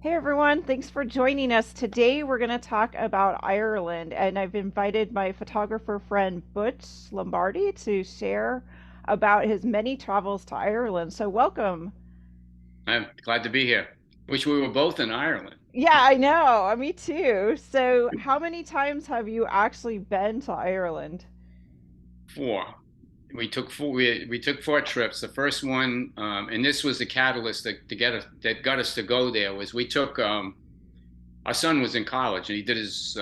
Hey everyone, thanks for joining us. Today we're going to talk about Ireland, and I've invited my photographer friend Butch Lombardi to share about his many travels to Ireland. So, welcome. I'm glad to be here. Wish we were both in Ireland. Yeah, I know. Me too. So, how many times have you actually been to Ireland? Four. We took four trips. The first one, and this was the catalyst to get us that got us to go there. Was we took our son was in college and he did his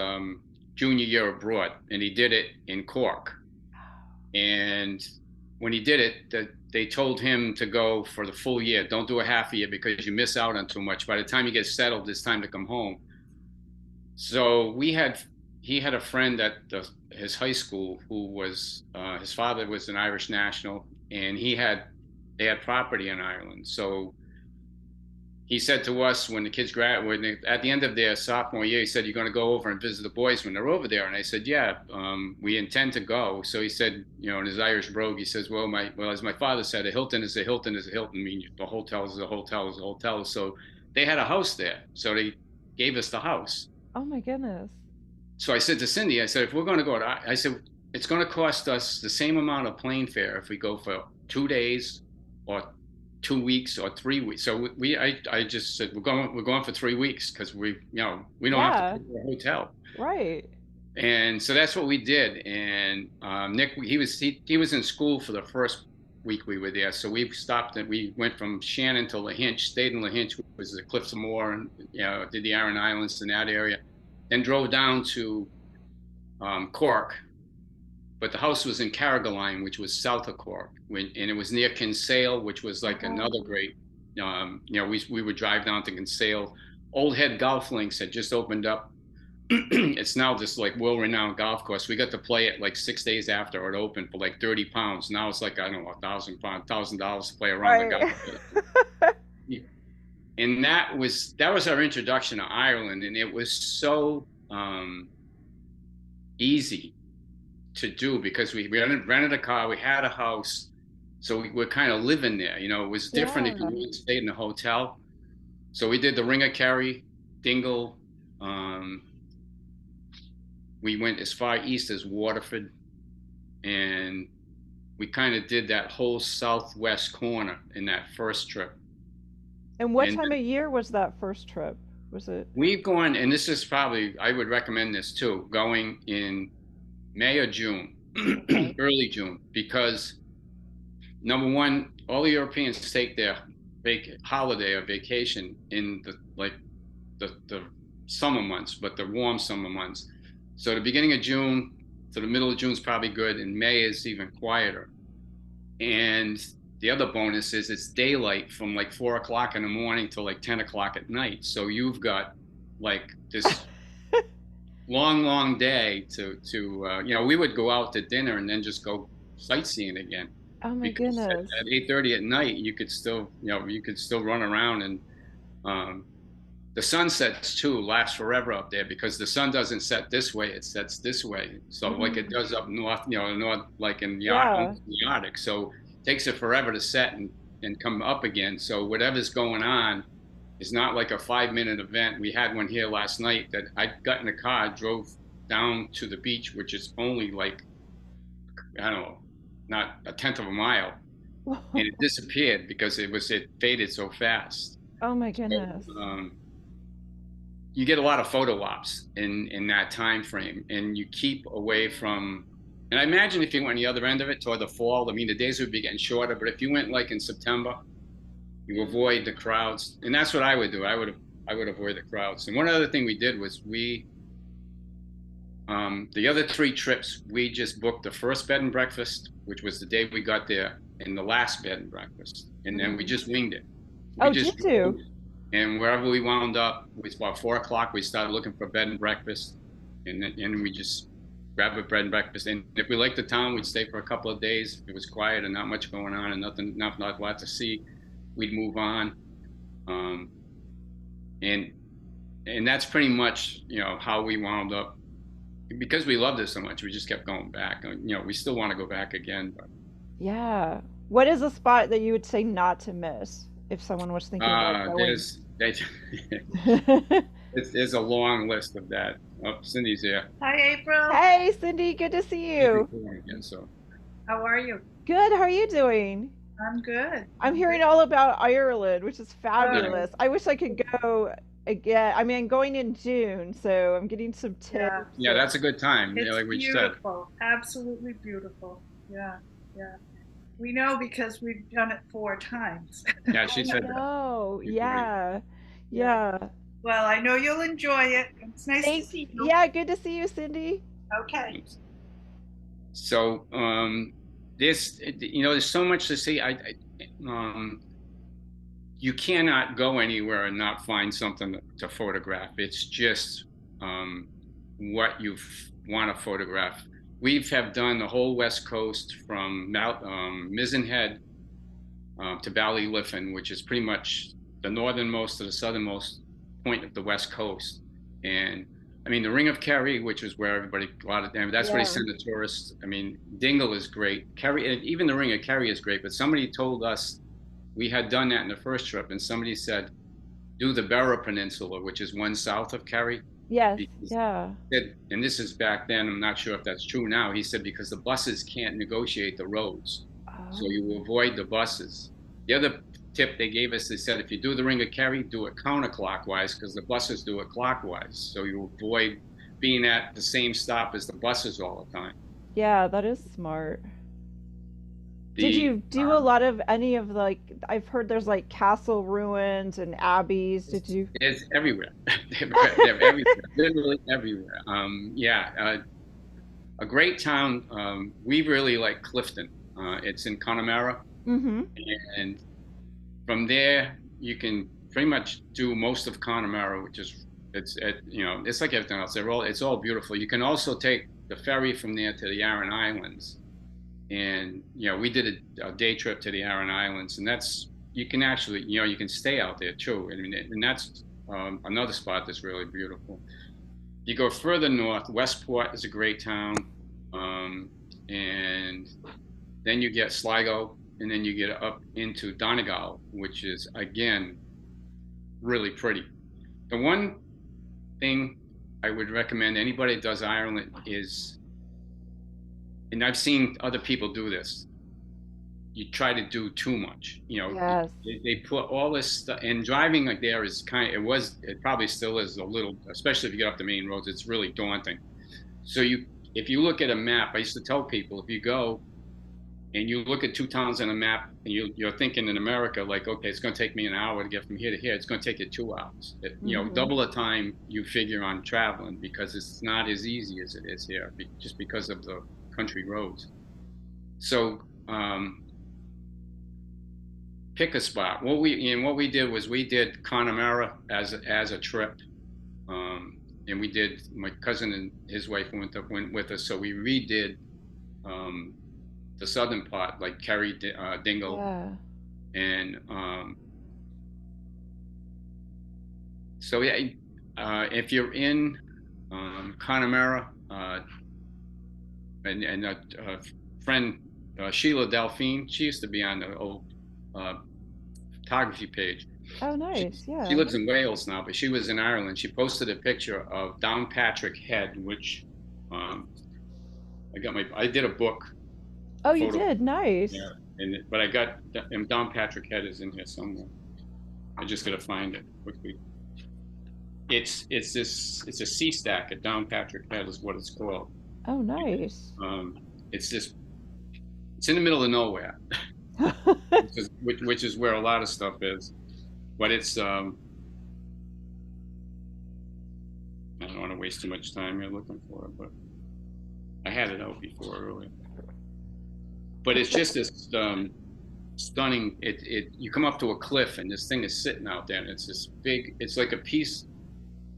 junior year abroad, and he did it in Cork. And when he did it, they told him to go for the full year. Don't do a half a year because you miss out on too much. By the time you get settled, it's time to come home. So he had a friend at his high school who was his father was an Irish national, and they had property in Ireland. So he said to us when the kids at the end of their sophomore year, he said, "You're going to go over and visit the boys when they're over there." And I said, "Yeah, we intend to go." So he said, in his Irish brogue, he says, "Well, as my father said, a Hilton is a Hilton is a Hilton. I mean, the hotel is a hotel is a hotel." So they had a house there, so they gave us the house. Oh my goodness. So I said to Cindy, I said, if we're going to go, I said, it's going to cost us the same amount of plane fare if we go for 2 days or 2 weeks or 3 weeks. So I just said, we're going for 3 weeks because we don't have to Yeah, pay for a hotel. right. And so that's what we did. And Nick, he was in school for the first week we were there. So we stopped and we went from Shannon to Lahinch, stayed in Lahinch, which was the Cliffs of Moher, and did the Aran Islands in that area, then drove down to Cork. But the house was in Carrigaline, which was south of Cork, and it was near Kinsale, which was like another Oh, great. We would drive down to Kinsale. Old Head Golf Links had just opened up. It's now this like world-renowned golf course. We got to play it like 6 days after it opened for like 30 pounds. Now it's like I don't know, £1,000, $1,000 to play around the golf right. course. And that was our introduction to Ireland, and it was so easy to do because we rented a car, we had a house, so we were kind of living there. It was different if you Yeah. went stayed in a hotel. So we did the Ring of Kerry, Dingle. Um, we went as far east as Waterford, and we kind of did that whole southwest corner in that first trip. And what And time of year was that first trip? Was it? we've gone, and this is probably, I would recommend this too, going in May or June, Okay. early June, because number one, all the Europeans take their holiday or vacation in the summer months, but the warm summer months. So the beginning of June to the middle of June is probably good, and May is even quieter. And the other bonus is it's daylight from like 4 o'clock in the morning till like 10 o'clock at night. So you've got like this long, long day we would go out to dinner and then just go sightseeing again Oh my because goodness. at 8:30 at night you could still run around, and um, the sun sets too lasts forever up there because the sun doesn't set this way, it sets this way, so like it Hmm. does up north, north, like in Yeah. almost in the Arctic. So it takes it forever to set and come up again. So whatever's going on is not like a 5 minute event. We had one here last night that I got in the car, drove down to the beach, which is only like, I don't know, not a tenth of a mile, and it disappeared because it faded so fast. Oh my So goodness. you get a lot of photo ops in that time frame, and you keep away from. And I imagine if you went on the other end of it toward the fall, I mean, the days would be getting shorter. But if you went like in September, you avoid the crowds, and that's what I would do. I would avoid the crowds. And one other thing we did was the other three trips, we just booked the first bed and breakfast, which was the day we got there, and the last bed and breakfast, and then we Mhm. just winged it. We Oh, just did drove, you? and wherever we wound up, it was about 4 o'clock. We started looking for bed and breakfast, and we just grabbed a bread and breakfast. And if we liked the town, we'd stay for a couple of days. If it was quiet and not much going on and not a lot to see, we'd move on. Um, and and that's pretty much how we wound up because we loved it so much. We just kept going back. We still want to go back again, but Yeah. What is a spot that you would say not to miss if someone was thinking about going? They, there's a long list of that. Oh, Cindy's there. Hi, April. Hey, Cindy, good to see She's you. recording again, so. How are you? Good, how are you doing? I'm good. I'm I'm hearing good. all about Ireland, which is Yeah, fabulous. I wish I could go again. I mean, I'm going in June, so I'm getting some Yeah, tips. yeah, that's a good time, it's like we said. beautiful. Absolutely beautiful. Yeah, yeah. We know because we've done it 4 times. Yeah, I she said that. know. She's right. Yeah. Yeah. Yeah. Well, I know you'll enjoy it. It's nice to Thanks. see you. Yeah, good to see you, Cindy. Okay. So, there's so much to see. You cannot go anywhere and not find something to photograph. It's just what you want to photograph. We have done the whole West Coast from Mizzen Head to Ballyliffin, which is pretty much the northernmost to the southernmost point of the West Coast. And I mean, the Ring of Kerry, which is where everybody, a lot of them, that's where they Yeah. send the tourists. I mean, Dingle is great. Kerry, and even the Ring of Kerry is great. But somebody told us we had done that in the first trip, and somebody said, do the Beara Peninsula, which is one south of Kerry. Yes. Because Yeah. and this is back then, I'm not sure if that's true now. He said, because the buses can't negotiate the roads. So Oh. you avoid the buses. The other tip they gave us, they said, if you do the Ring of Kerry, do it counterclockwise because the buses do it clockwise. So you avoid being at the same stop as the buses all the time. Yeah, that is smart. Did The you do a lot of any of like I've heard there's like castle ruins and abbeys. Did you? It's everywhere. They're everywhere, literally everywhere. Yeah, a great town. We really like Clifton. It's in Connemara, Mm-hmm. and from there you can pretty much do most of Connemara, which is it's like everything else. It's all beautiful. You can also take the ferry from there to the Aran Islands, and we did a day trip to the Aran Islands, and that's you can actually you can stay out there too. I mean, and that's another spot that's really beautiful. You go further north, Westport is a great town, and then you get Sligo, and then you get up into Donegal, which is again really pretty. The one thing I would recommend anybody that does Ireland is, and I've seen other people do this, you try to do too much. Yes. They put all this stuff, and driving like there is it probably still is a little, especially if you get up the main roads, it's really daunting. So if you look at a map, I used to tell people, if you go and you look at two towns on a map and you're thinking in America, like, okay, it's going to take me an hour to get from here to here. It's going to take you 2 hours. Mm-hmm. Double the time you figure on traveling because it's not as easy as it is here, just because of the country roads. So pick a spot. What we did was we did Connemara as a trip, and we did. My cousin and his wife went with us, so we redid the southern part, like Kerry, Dingle, Yeah. and so yeah. If you're in Connemara, and a friend Sheila Delphine, she used to be on the old photography page. Oh, nice. She Yeah. lives in Wales now, but she was in Ireland. She posted a picture of Downpatrick Head, which I did a book. Oh, you Photo. did. Nice. Yeah, but I got Downpatrick Head is in here somewhere. I just gotta find it quickly. It's a sea stack at Downpatrick Head is what it's called. Oh, nice. It's in the middle of nowhere, which is where a lot of stuff is. But it's I don't want to waste too much time here looking for it, but I had it out before earlier. But it's just this stunning. You come up to a cliff and this thing is sitting out there, and it's this big. It's like a piece,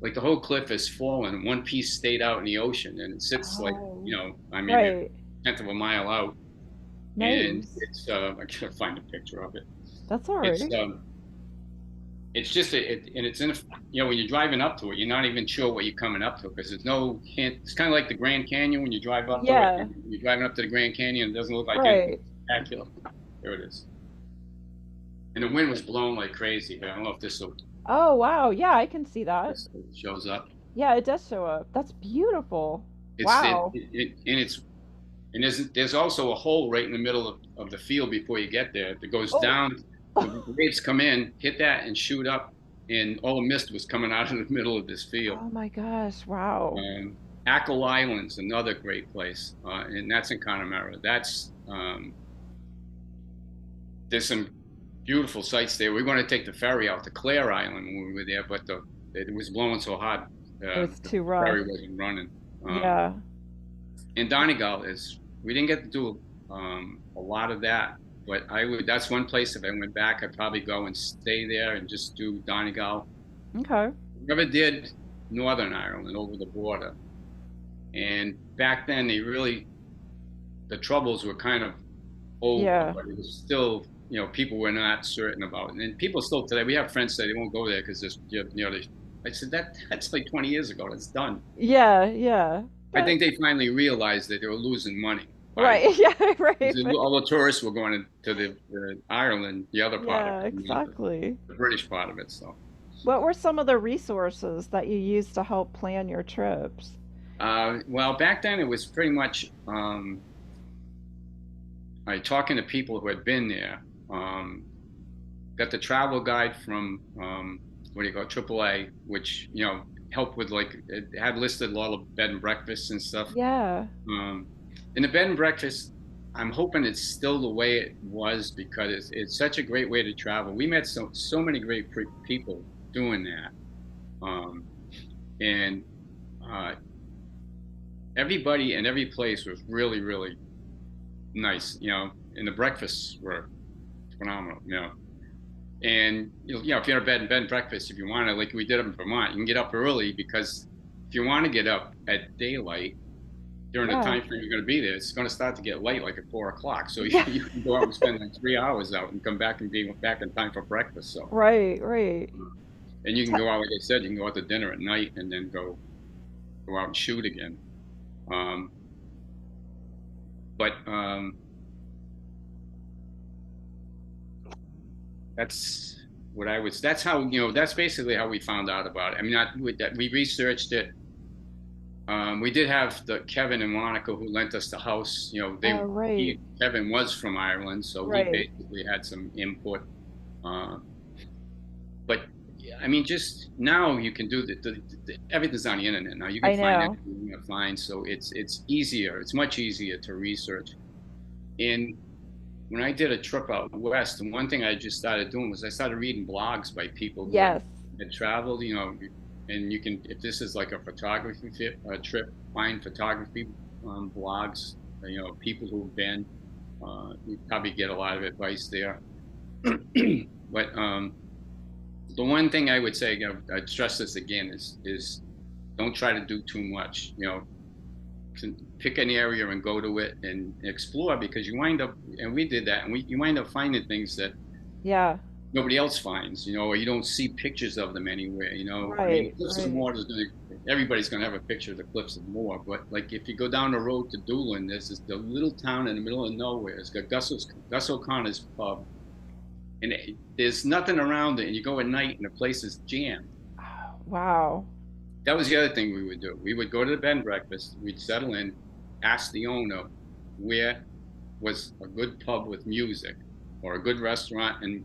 like the whole cliff is fallen, and one piece stayed out in the ocean, and it sits like I mean, Right. a tenth of a mile out. And Nice. it's I gotta find a picture of it. That's all right. It's just and it's in when you're driving up to it, you're not even sure what you're coming up to because there's no hint. It's kind of like the Grand Canyon when you drive up to Yeah. it. You're driving up to the Grand Canyon, it doesn't look like Right. anything spectacular. There it is. And the wind was blowing like crazy. I don't know if this will Oh, wow. Yeah, I can see that. It shows up. Yeah, it does show up. That's beautiful. It's Wow. and it's and there's also a hole right in the middle of the field before you get there that goes Oh. down. The waves come in, hit that, and shoot up, and all the mist was coming out of the middle of this field. Oh my gosh. Wow. Ackle Island's another great place, and that's in Connemara. There's some beautiful sights there. We were going to take the ferry out to Clare Island when we were there, but it was blowing so hard, It was the too rough. ferry wasn't running. Yeah. And Donegal we didn't get to do a lot of that, but that's one place if I went back, I'd probably go and stay there and just do Donegal. Okay. Never did Northern Ireland over the border. And back then the troubles were kind of over, Yeah. but it was still, people were not certain about it. And people still today, we have friends say they won't go there because I said that's like 20 years ago, that's done. Yeah, yeah. I think they finally realized that they were losing money. Right. Yeah, right. All the tourists were going to the Ireland, the other part Yeah, of it, exactly. the British part of it. So, What were some of the resources that you used to help plan your trips? well, back then it was pretty much talking to people who had been there. Got the travel guide from what do you call it, AAA, which helped with it had listed a lot of bed and breakfasts and stuff. Yeah. And the bed and breakfast, I'm hoping it's still the way it was because it's such a great way to travel. We met so many great people doing that, and everybody and every place was really, really nice, and the breakfasts were phenomenal, And if you're at a bed and breakfast, if you want to, like we did up in Vermont, you can get up early because if you want to get up at daylight during the time frame you're going to be there, it's going to start to get light like at 4 o'clock. So you can go out and spend 3 hours out and come back and be back in time for breakfast. So right. And you can go out, like I said, you can go out to dinner at night and then go out and shoot again. That's what that's how, that's basically how we found out about it. I mean, we researched it. We did have Kevin and Monica who lent us the house. Kevin was from Ireland, so he basically had some input. But I mean, just now you can do everything's on the internet now. You can find everything you find, so it's easier. It's much easier to research. And when I did a trip out west, the one thing I just started doing was I started reading blogs by people who had traveled, and you can, if this is like a photography trip, find photography blogs, people who've been, you probably get a lot of advice there. But the one thing I would say, I stress this again, is don't try to do too much, pick an area and go to it and explore, because you wind up, and we did that, and you wind up finding things that nobody else finds, or you don't see pictures of them anywhere, I mean, Cliffs of Moher everybody's going to have a picture of the Cliffs of Moher, but like if you go down the road to Dublin, there's the little town in the middle of nowhere. It's got Gus O'Connor's pub, and there's nothing around it, and you go at night and the place is jammed. Wow. That was the other thing we would do. We would go to the bed and breakfast. We'd settle in, ask the owner where was a good pub with music or a good restaurant, and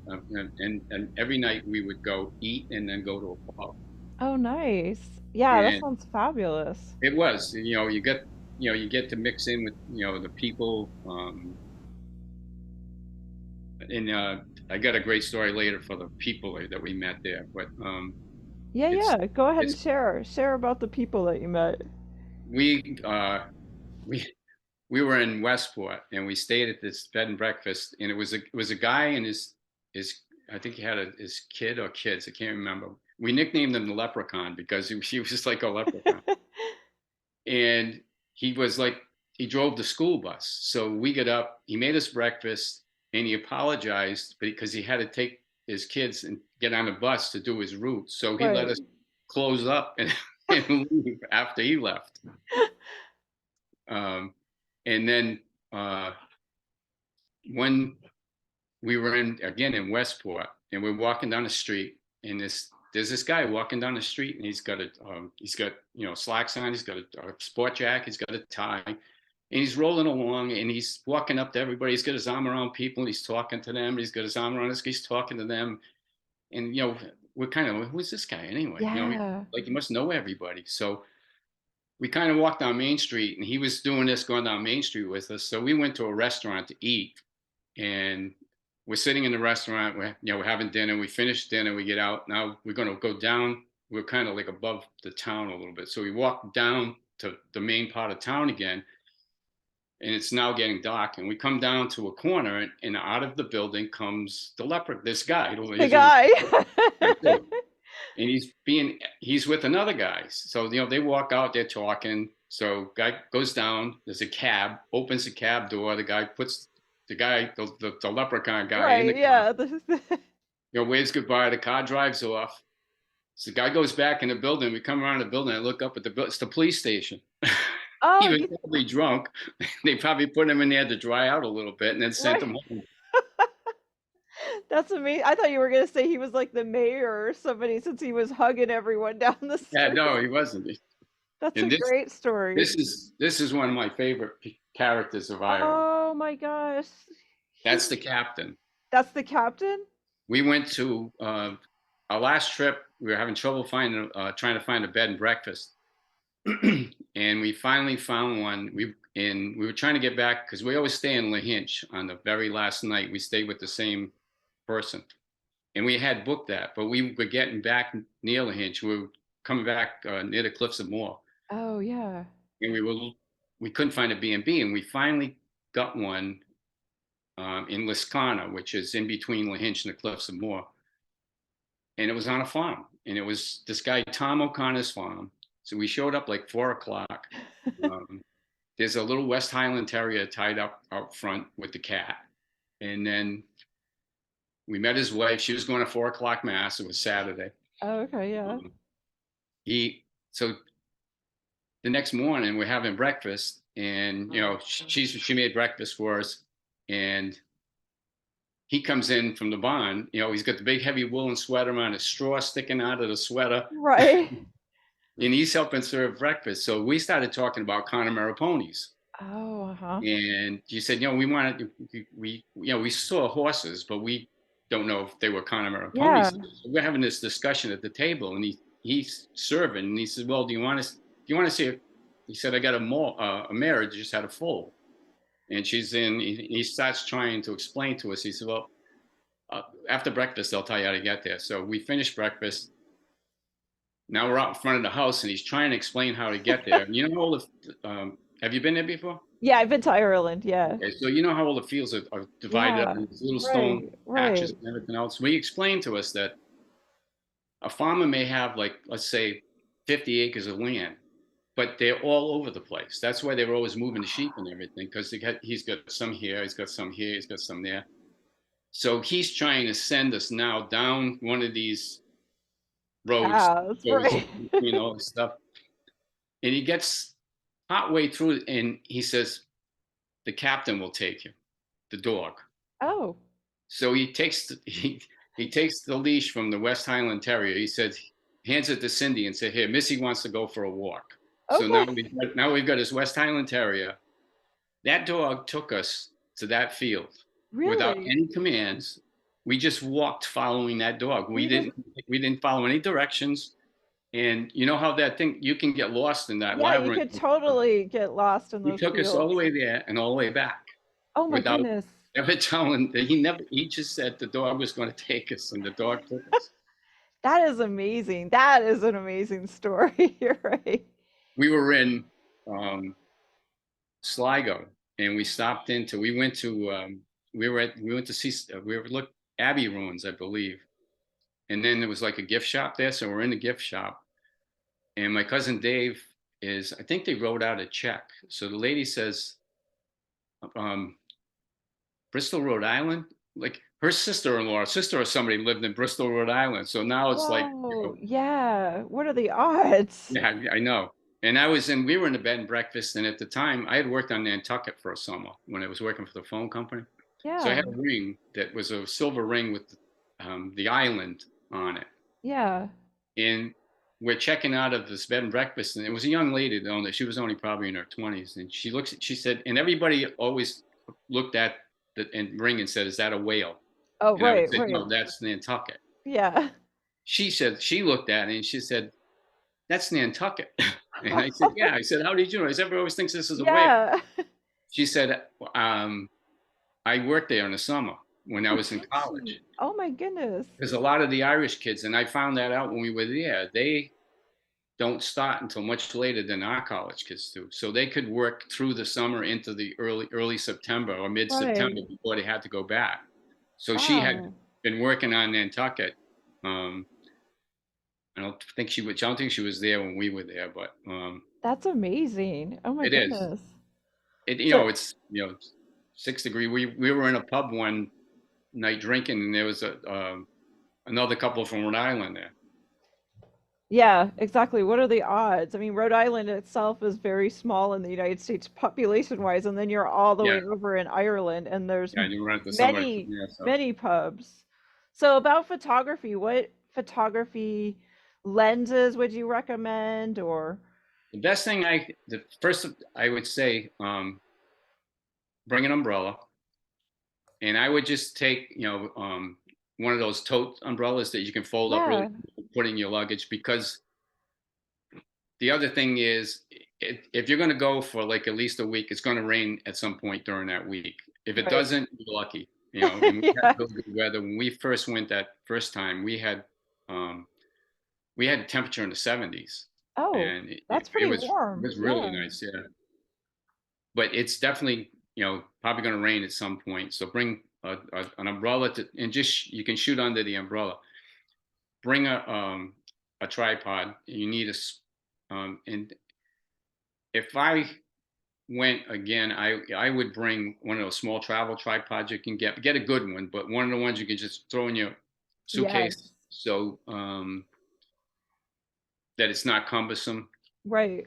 every night we would go eat and then go to a pub. Oh, nice. Yeah, that sounds fabulous. It was. You get to mix in with the people. And I got a great story later for the people that we met there, but. Go ahead and share about the people that you met. We were in Westport and we stayed at this bed and breakfast, and it was a guy and his I think he had his kid or kids, I can't remember. We nicknamed him the Leprechaun because he was just like a leprechaun. And he drove the school bus. So we get up, he made us breakfast, and he apologized because he had to take his kids and get on the bus to do his route. So he let us close up and leave after he left. And then when we were in Westport, and we're walking down the street, and this there's this guy walking down the street, and he's got slacks on, he's got a sport jacket, he's got a tie, and he's rolling along, and he's walking up to everybody. He's got his arm around people, and he's talking to them. He's got his arm around us, he's talking to them, and we're kind of, who's this guy anyway? Yeah. Like he must know everybody. So we kind of walked down Main Street, and he was doing this, going down Main Street with us. So we went to a restaurant to eat, and we're sitting in the restaurant. We're having dinner. We finish dinner. We get out. Now we're going to go down. We're kind of like above the town a little bit. So we walk down to the main part of town again, and it's now getting dark. And we come down to a corner, and out of the building comes this guy. The guy. And he's with another guy. So, they walk out, they're talking. So guy goes down, there's a cab, opens the cab door. The guy puts the leprechaun guy in the car. Waves goodbye. The car drives off. So the guy goes back in the building. We come around the building. I look up at it's the police station. Oh, he was probably drunk. They probably put him in there to dry out a little bit and then sent him home. That's amazing. I thought you were going to say he was like the mayor or somebody, since he was hugging everyone down the street. Yeah, no, he wasn't. That's a great story. This is one of my favorite characters of Ireland. Oh my gosh. That's the captain. That's the captain? We went to our last trip. We were having trouble trying to find a bed and breakfast. And we finally found one. We were trying to get back, because we always stay in Lahinch on the very last night. We stayed with the same person, and we had booked that, but we were getting back near Lahinch. We were coming back near the Cliffs of Moher. Oh yeah. And we couldn't find a B&B, and we finally got one in Liscana, which is in between Lahinch and the Cliffs of Moher. And it was on a farm, and it was this guy Tom O'Connor's farm. So we showed up like 4 o'clock. There's a little West Highland Terrier tied up out front with the cat. And then we met his wife. She was going to 4 o'clock mass. It was Saturday. Oh, okay, yeah. So the next morning we're having breakfast, and she made breakfast for us, and he comes in from the barn. He's got the big heavy woolen sweater on, a straw sticking out of the sweater. Right. And he's helping serve breakfast. So we started talking about Connemara ponies. Oh, uh-huh. And you said, we saw horses, but we don't know if they were Connemara ponies. So we're having this discussion at the table, and he's serving, and he said, well, do you want to see it? He said, I got a mare that just had a foal. And she's in, he starts trying to explain to us. He said, well, after breakfast, they'll tell you how to get there. So we finished breakfast. Now we're out in front of the house, and he's trying to explain how to get there. Have you been there before? Yeah, I've been to Ireland, yeah. Okay, so you know how all the fields are divided up into these little stone patches and everything else. We explained to us that a farmer may have, like, let's say 50 acres of land, but they're all over the place. That's why they were always moving the sheep and everything, because he's got some here, he's got some here, he's got some there. So he's trying to send us now down one of these roads, stuff. And he gets partway through, and he says, the captain will take you, the dog. Oh. So he takes the leash from the West Highland Terrier. He says, hands it to Cindy and said, here, Missy wants to go for a walk. Okay. So now we've got his West Highland Terrier. That dog took us to that field without any commands. We just walked following that dog. We didn't follow any directions. And you know how that thing, you can get lost in that labyrinth. Yeah, you could totally get lost in those He took us all the way there and all the way back. Oh my goodness. Never telling, he just said the dog was going to take us, and the dog took us. That is amazing. That is an amazing story. You're right. We were in Sligo, and we went to see Abbey ruins, I believe. And then there was like a gift shop there. So we're in the gift shop, and my cousin Dave I think they wrote out a check. So the lady says, Bristol, Rhode Island, like her sister or somebody lived in Bristol, Rhode Island. So now it's yeah. What are the odds? Yeah, I know. And we were in a bed and breakfast. And at the time I had worked on Nantucket for a summer when I was working for the phone company. Yeah. So I had a ring that was a silver ring with the island on it. Yeah. and we're checking out of this bed and breakfast, and it was a young lady that owned it. She was only probably in her 20s, and she said, and everybody always looked at the and ring and said, "Is that a whale?" Oh, And I would right, say, right. "No, that's Nantucket." Yeah. She said she looked at it and she said, "That's Nantucket." And I said, "Yeah." I said, "How did you know?" I said, "Everybody always thinks this is a whale." Yeah. She said, "I worked there in the summer when I Oh, was in did she? college." Oh my goodness. Because a lot of the Irish kids, and I found that out when we were there, they don't start until much later than our college kids do. So they could work through the summer into the early September or mid September Right. before they had to go back. So she had Wow. been working on Nantucket. Um, I don't think she was there when we were there, but That's amazing. Oh my it is. goodness. So, It's 6 degree. We were in a pub one night drinking, and there was another couple from Rhode Island there. yeah, exactly. What are the odds? I mean, Rhode Island itself is very small in the United States population-wise, and then you're all the Yeah, way over in Ireland, and there's yeah. You run into somebody from many, there, so. many pubs. So about photography, what photography lenses would you recommend or The first I would say, bring an umbrella, and I would just take, one of those tote umbrellas that you can fold up really, yeah, put in your luggage. Because the other thing is, if you're going to go for like at least a week, it's going to rain at some point during that week. If it right. doesn't, you're lucky. And we had Yeah. really good weather when we first went that first time. Um, we had temperature in the 70s, Oh, and that's it pretty was warm. really Yeah. nice. Yeah. But it's definitely probably going to rain at some point. So bring an umbrella and just you can shoot under the umbrella. Bring a tripod. You need and if I went again, I would bring one of those small travel tripods you can get a good one, but one of the ones you can just throw in your suitcase Yes. so that it's not cumbersome. Right.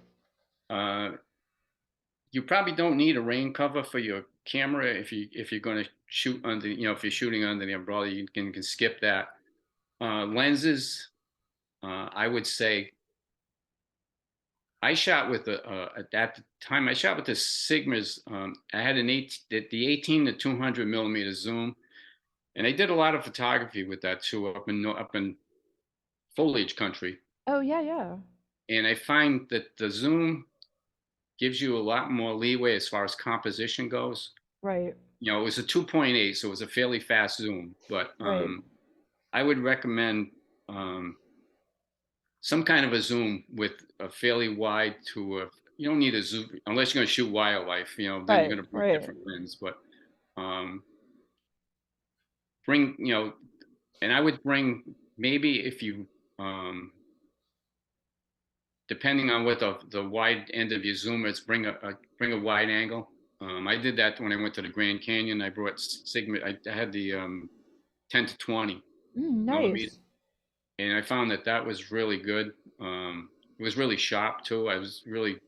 Uh, you probably don't need a rain cover for your camera if you're going to shoot under, if you're shooting under the umbrella, you can skip that. Lenses, I would say I shot with at that time I shot with the Sigmas. I had the 18 to 200 millimeter zoom, and I did a lot of photography with that too up in foliage country. Oh, yeah, yeah. And I find that the zoom gives you a lot more leeway as far as composition goes. Right. It was a 2.8, so it was a fairly fast zoom. But Right. I would recommend um, some kind of a zoom with a fairly wide to a. You don't need a zoom unless you're going to shoot wildlife. Then you're Right. going to bring a Right. different lens. But um, bring, and I would bring maybe if you, depending on what the wide end of your zoom is, bring a wide angle. I did that when I went to the Grand Canyon. I brought Sigma. I had the 10 to 20 millimeter, Nice. and I found that was really good. It was really sharp too. I was really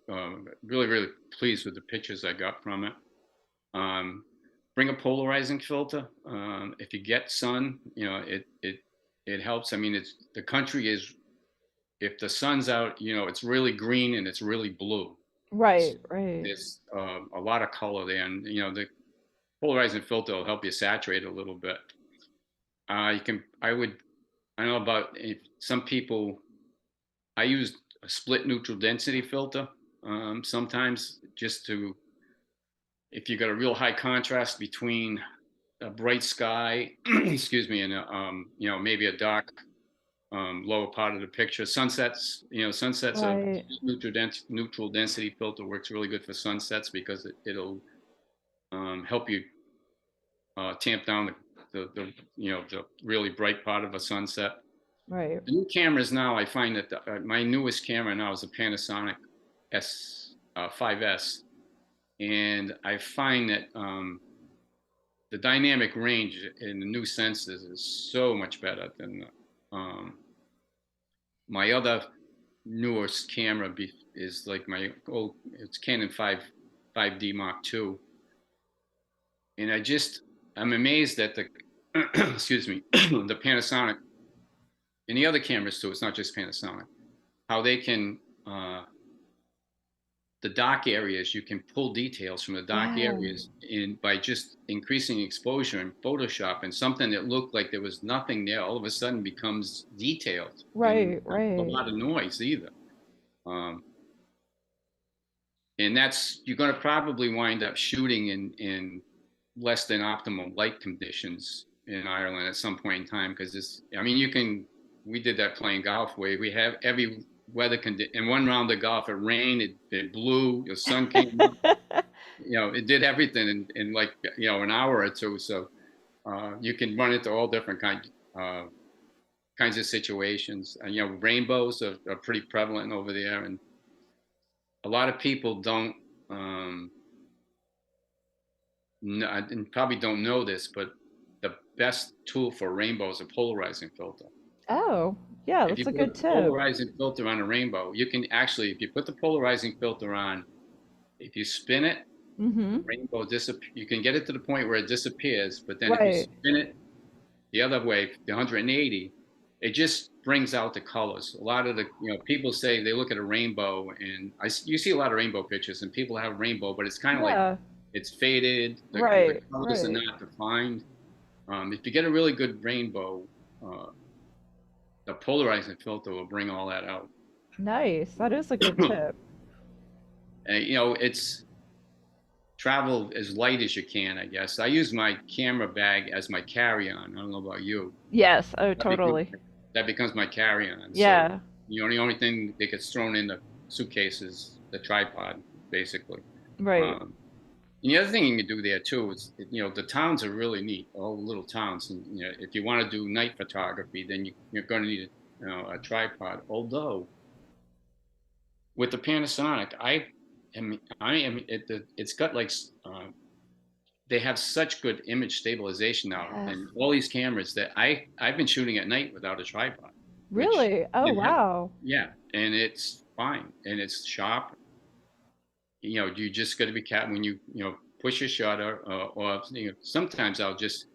pleased with the pictures I got from it. Um, Bring a polarizing filter. If you get sun, it helps. I mean, the country is if the sun's out, it's really green and it's really blue. Right. Right. There's a lot of color there, and the polarizing filter will help you saturate a little bit. I don't know about if some people. I use a split neutral density filter sometimes just to if you got a real high contrast between a bright sky, excuse me, and maybe a dark lower part of the picture. Sunsets of Right. neutral density filter works really good for sunsets because it'll help you tamp down the really bright part of a sunset. Right. The new cameras now, I find that my newest camera now is a Panasonic S5S, and I find that the dynamic range in the new sensors is so much better than my other newest camera is like my old. It's Canon 5D Mark II, and I'm amazed that the excuse me the Panasonic and the other cameras too, it's not just Panasonic, how they can, the dark areas, you can pull details from the dark Yeah. areas in by just increasing exposure in Photoshop, and something that looked like there was nothing there all of a sudden becomes detailed and Right, not a right. lot of noise either. Um, and that's, you're going to probably wind up shooting in less than optimal light conditions in Ireland at some point in time, because it's, I mean, we did that playing golf where we have every weather condition. In one round of golf, it rained, it blew, the sun came up, it did everything in like, an hour or two. So you can run into all different kinds of situations. And, rainbows are pretty prevalent over there. And a lot of people don't, and probably don't know this, but the best tool for rainbow is a polarizing filter. Oh, yeah, If that's you a put good a tip. polarizing filter on a rainbow, you can actually, if you put the polarizing filter on, if you spin it, the Mm-hmm. rainbow disappears. You can get it to the point where it disappears, but then if you Right. spin it the other way, the 180, it just brings out the colors. A lot of the, people say they look at a rainbow, and you see a lot of rainbow pictures, and people have rainbow, but it's kind of like Yeah. it's faded. The Right, colors are right. not defined. If you get a really good rainbow, uh, the polarizing filter will bring all that out. Nice. That is a good tip. And, it's travel as light as you can, I guess. I use my camera bag as my carry-on. I don't know about you. Yes. Oh, That becomes, totally. that becomes my carry-on. So, Yeah. the only thing that gets thrown in the suitcase is the tripod, basically. Right. Um, and the other thing you can do there too is, the towns are really neat, all the little towns. And, if you want to do night photography, then you're going to need a tripod. Although with the Panasonic, it's got like, they have such good image stabilization now, Yes. and all these cameras that I've been shooting at night without a tripod, which Really? Oh, didn't have, wow. yeah, and it's fine and it's sharp. You just got to be careful when you push a shutter, or sometimes I'll just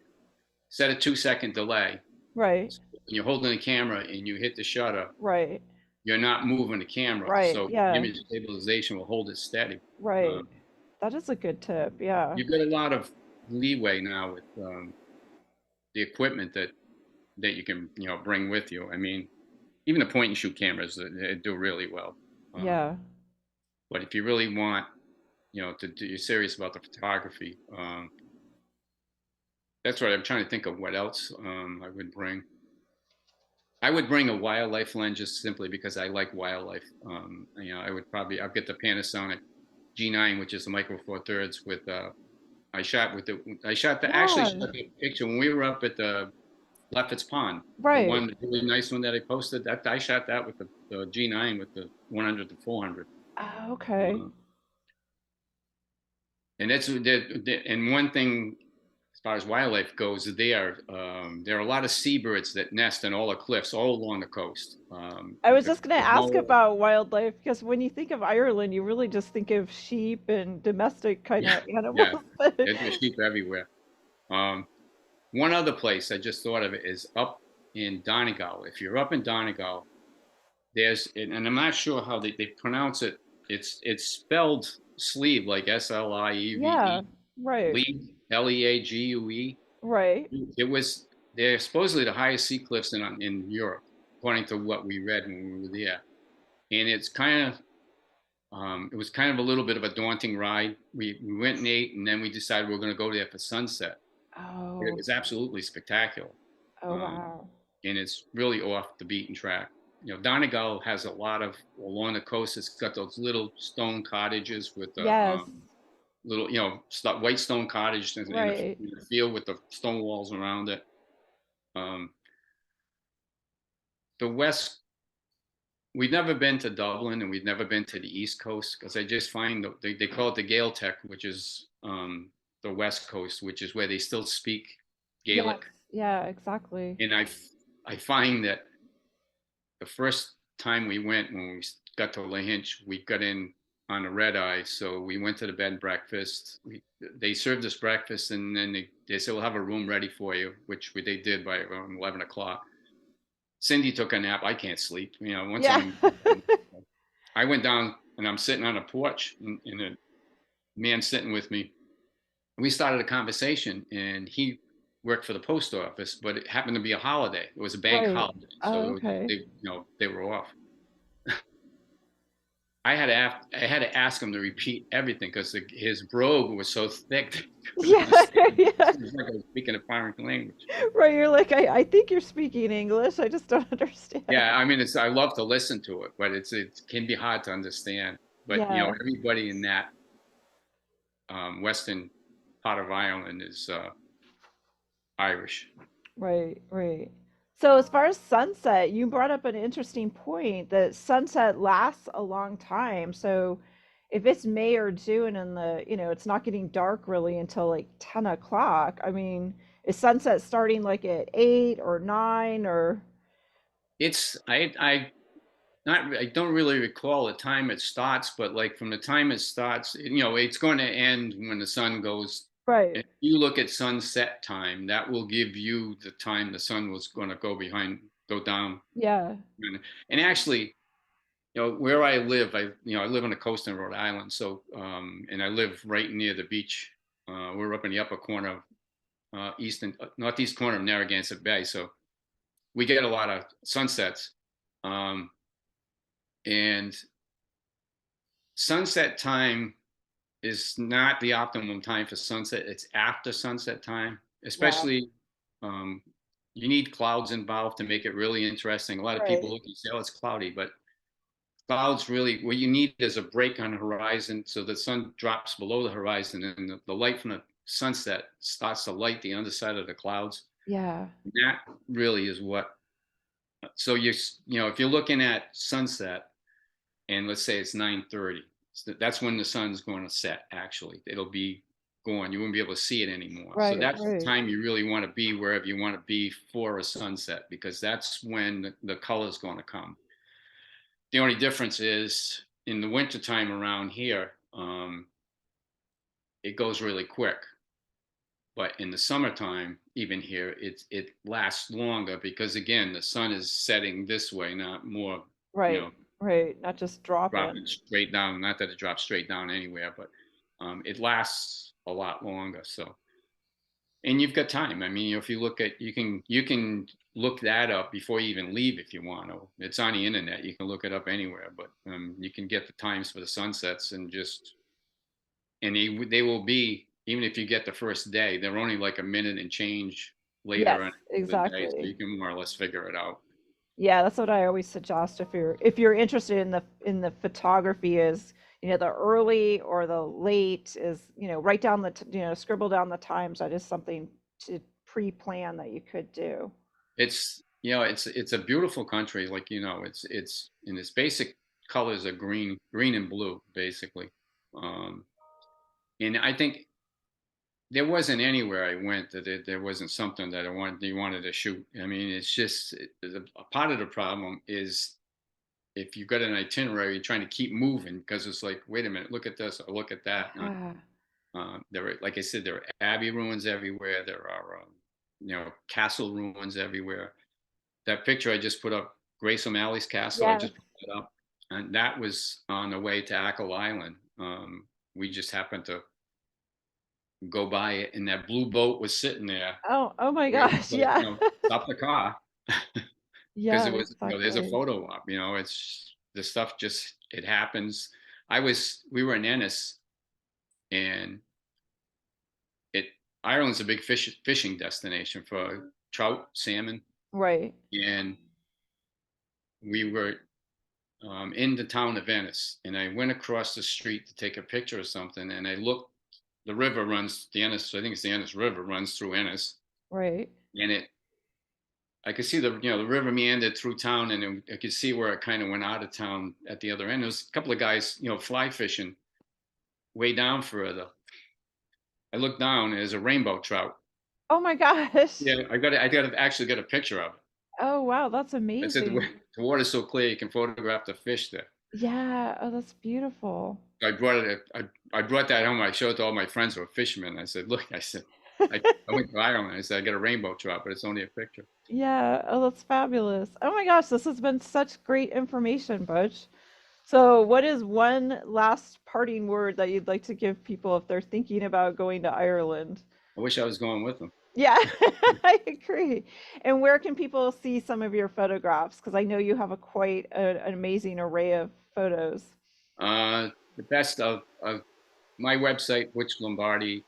set a 2-second delay. Right. So when you're holding the camera and you hit the shutter, Right. you're not moving the camera, Right. so Yeah. image stabilization will hold it steady. Right. Um, That is a good tip. Yeah. you've got a lot of leeway now with the equipment that you can bring with you. I mean, even the point and shoot cameras, they do really well. Yeah. But if you really want, you're serious about the photography, that's what I'm trying to think of. What else I would bring? I would bring a wildlife lens just simply because I like wildlife. I'll get the Panasonic G9, which is a micro four thirds with. Actually Yeah. shot the picture when we were up at the Lefferts Pond. The Right. one, the really nice one that I posted. That I shot that with the G9 with the 100 to 400. Oh, okay. And and one thing as far as wildlife goes, there are a lot of seabirds that nest in all the cliffs all along the coast. I was just going to ask No, about wildlife because when you think of Ireland, you really just think of sheep and domestic kind yeah, of yeah, animals. there's sheep everywhere. One other place I just thought of it is up in Donegal. If you're up in Donegal, and I'm not sure how they pronounce it. It's spelled sleeve, like Yeah. Slieve, Right. League, League. Right. They're supposedly the highest sea cliffs in Europe, according to what we read when we were there. And it was kind of a little bit of a daunting ride. We went and ate, and then we decided we were going to go there for sunset. It Oh. was absolutely spectacular. Oh, Um, wow. and it's really off the beaten track. Donegal has a lot of, along the coast, it's got those little stone cottages with the Yes. little, white stone cottage Right. in a field with the stone walls around it. Um, the West, we've never been to Dublin, and we've never been to the East Coast, because I just find they call it the Gaeltacht, which is the West Coast, which is where they still speak Yes. Gaelic. Yeah, exactly. And I find that the first time we went, when we got to Lahinch, we got in on a red eye. So we went to the bed and breakfast. They served us breakfast, and then they said, we'll have a room ready for you, which they did by around 11 o'clock. Cindy took a nap. I can't sleep. Once Yeah. I went down and I'm sitting on a porch and a man sitting with me. We started a conversation and he worked for the post office, but it happened to be a holiday. It was a bank Right. holiday. Oh, So okay. they were off. I had to ask him to repeat everything because his brogue was so thick that I couldn't Yeah, understand. yeah. It was like I was speaking a foreign language. Right, you're like, I think you're speaking English. I just don't understand. Yeah, I mean, I love to listen to it, but it can be hard to understand. But Yeah, everybody in that western part of Ireland is Irish. right, right. So as far as sunset, you brought up an interesting point that sunset lasts a long time. So if it's May or June and it's not getting dark really until like 10 o'clock, I mean, is sunset starting like at 8 or 9 or It's I don't really recall the time it starts, but like from the time it starts, it's going to end when the sun goes. right. If you look at sunset time, that will give you the time the sun was going to go down. Yeah. And actually, where I live, I live on the coast in Rhode Island, so and I live right near the beach. We're up in the upper corner of northeast corner of Narragansett Bay, so we get a lot of sunsets. Um, and sunset time is not the optimum time for sunset. It's after sunset time, Yeah. especially um, you need clouds involved to make it really interesting. A lot of people Right. look and say, "Oh, it's cloudy," but clouds really what you need is a break on the horizon so the sun drops below the horizon and the light from the sunset starts to light the underside of the clouds. Yeah. And that really is what. So if you're looking at sunset and let's say it's 9:30, that's when the sun's going to set. Actually, it'll be gone. You won't be able to see it anymore. So Right, that's the right. time you really want to be wherever you want to be for a sunset because that's when the color's going to come. The only difference is in the wintertime around here, it goes really quick. But in the summertime, even here, it lasts longer because again, the sun is setting this way, not more, you Right. know, Right. Not just dropping. dropping straight down. Not that it drops straight down anywhere, but it lasts a lot longer. So, and you've got time. I mean, if you look at, you can look that up before you even leave if you want to. It's on the internet. You can look it up anywhere, but you can get the times for the sunsets and they will be even if you get the first day, they're only like a minute and change Yes, later on the day, so exactly. you can more or less figure it out. Yeah, that's what I always suggest if you're interested in the photography is, the early or the late is, write down scribble down the times. That is something to pre-plan that you could do. It's a beautiful country. Like it's in its basic colors are green and blue, basically. Um, and I think there wasn't anywhere I went that there wasn't something that you wanted to shoot. I mean, it's just a part of the problem is if you've got an itinerary, you're trying to keep moving because it's like, wait a minute, look at this or look at that. Yeah. There are, like I said, there are abbey ruins everywhere. There are, castle ruins everywhere. That picture I just put up, Grace O'Malley's castle, I Yes. just put it up, and that was on the way to Ackle Island. We just happened to go by it, and that blue boat was sitting there. Oh my We gosh. Yeah. stop the car because Yeah, it was, there's a exactly. photo op. It's the stuff just it happens. We were in Ennis, and it Ireland's a big fishing destination for trout, salmon, Right. and we were in the town of Ennis, and I went across the street to take a picture of something, and I looked. The river runs the Ennis. I think it's the Ennis River runs through Ennis, Right. and I could see the river meandered through town, and I could see where it kind of went out of town at the other end. There was a couple of guys, fly fishing way down further. I looked down, and there's a rainbow trout. Oh my gosh. Yeah, I actually got a picture of it. Oh wow, that's I said amazing. the water's so clear you can photograph the fish there. Yeah. Oh, that's beautiful. I brought that home. I showed it to all my friends who were fishermen. I said, look, I said, I went to Ireland. I said I got a rainbow trout, but it's only a picture. Yeah, oh, that's fabulous. Oh my gosh, this has been such great information, Butch. So, what is one last parting word that you'd like to give people if they're thinking about going to Ireland? I wish I was going with them. Yeah, I agree. And where can people see some of your photographs? Because I know you have a quite an amazing array of photos. The best of my website, Butch Lombardi,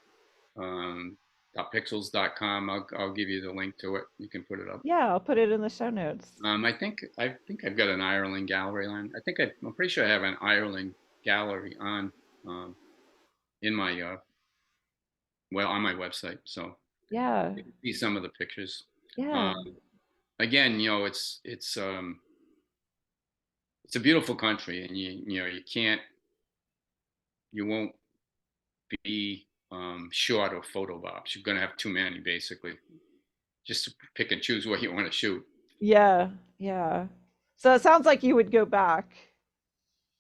.pixels.com. I'll give you the link to it. You can put it up. Yeah, I'll put it in the show notes. I think I've got an Ireland gallery line. I'm pretty sure I have an Ireland gallery on in my on my website. So Yeah, you can see some of the pictures. yeah, Um, Again, it's a beautiful country, and you won't be short of photo ops. You're gonna have too many, basically. Just pick and choose what you want to shoot. yeah, yeah. So it sounds like you would go back.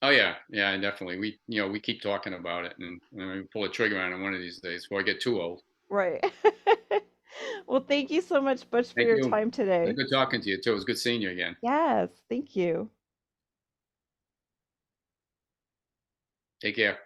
Oh yeah, yeah, definitely. We keep talking about it, and we pull a trigger on it one of these days before I get too old. Right. Well, thank you so much, Butch, for Thank your you. time It was today. good talking to you too. It was good seeing you again. Yes, thank you. Take care.